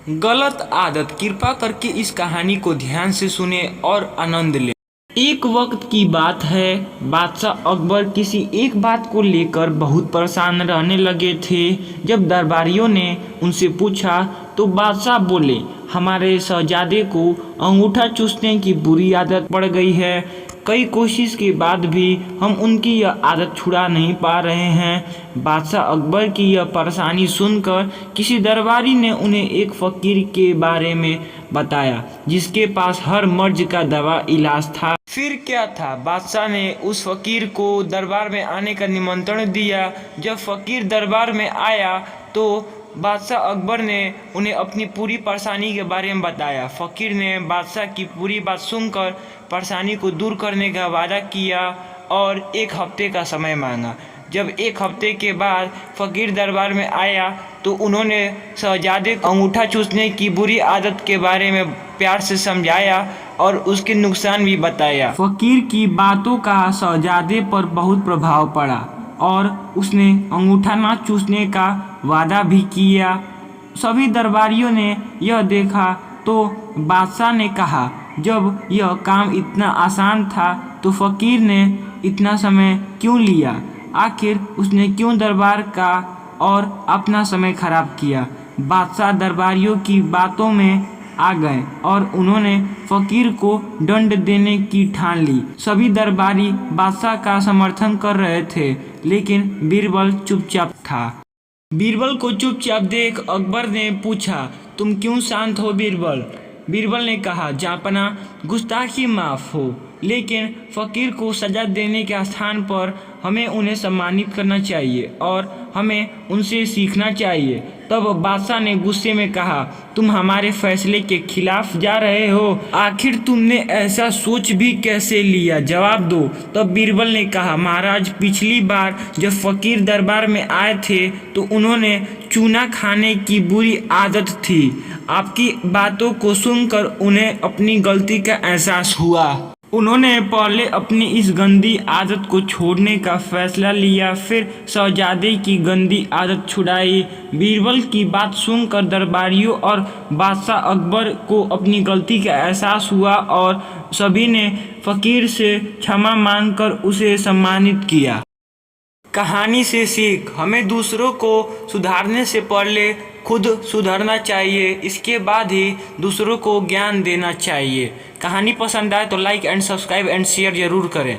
गलत आदत। कृपा करके इस कहानी को ध्यान से सुने और आनंद लें। एक वक्त की बात है, बादशाह अकबर किसी एक बात को लेकर बहुत परेशान रहने लगे थे। जब दरबारियों ने उनसे पूछा तो बादशाह बोले, हमारे शहजादे को अंगूठा चूसने की बुरी आदत पड़ गई है। कई कोशिश के बाद भी हम उनकी यह आदत छुड़ा नहीं पा रहे हैं। बादशाह अकबर की यह परेशानी सुनकर किसी दरबारी ने उन्हें एक फ़कीर के बारे में बताया जिसके पास हर मर्ज का दवा इलाज था। फिर क्या था, बादशाह ने उस फ़कीर को दरबार में आने का निमंत्रण दिया। जब फ़कीर दरबार में आया तो बादशाह अकबर ने उन्हें अपनी पूरी परेशानी के बारे में बताया। फ़कीर ने बादशाह की पूरी बात सुनकर परेशानी को दूर करने का वादा किया और एक हफ्ते का समय मांगा। जब एक हफ्ते के बाद फ़कीर दरबार में आया तो उन्होंने शहजादे को अंगूठा चूसने की बुरी आदत के बारे में प्यार से समझाया और उसके नुकसान भी बताया। फ़कीर की बातों का शहजादे पर बहुत प्रभाव पड़ा और उसने अंगूठा न चूसने का वादा भी किया। सभी दरबारियों ने यह देखा तो बादशाह ने कहा, जब यह काम इतना आसान था तो फ़कीर ने इतना समय क्यों लिया? आखिर उसने क्यों दरबार का और अपना समय खराब किया? बादशाह दरबारियों की बातों में आ गए और उन्होंने फ़कीर को दंड देने की ठान ली। सभी दरबारी बादशाह का समर्थन कर रहे थे, लेकिन बीरबल चुपचाप था। बीरबल को चुपचाप देख अकबर ने पूछा, तुम क्यों शांत हो बीरबल? बीरबल ने कहा, जापना, गुस्ताखी माफ़ हो, लेकिन फ़कीर को सज़ा देने के स्थान पर हमें उन्हें सम्मानित करना चाहिए और हमें उनसे सीखना चाहिए। तब बादशाह ने गुस्से में कहा, तुम हमारे फैसले के खिलाफ जा रहे हो। आखिर तुमने ऐसा सोच भी कैसे लिया? जवाब दो। तब बीरबल ने कहा, महाराज, पिछली बार जब फ़कीर दरबार में आए थे तो उन्होंने चूना खाने की बुरी आदत थी। आपकी बातों को सुनकर उन्हें अपनी गलती का एहसास हुआ। उन्होंने पहले अपनी इस गंदी आदत को छोड़ने का फैसला लिया, फिर शहजादे की गंदी आदत छुड़ाई। बीरबल की बात सुनकर दरबारियों और बादशाह अकबर को अपनी गलती का एहसास हुआ और सभी ने फ़कीर से क्षमा मांगकर उसे सम्मानित किया। कहानी से सीख, हमें दूसरों को सुधारने से पहले खुद सुधरना चाहिए, इसके बाद ही दूसरों को ज्ञान देना चाहिए। कहानी पसंद आए तो like and subscribe and share ज़रूर करें।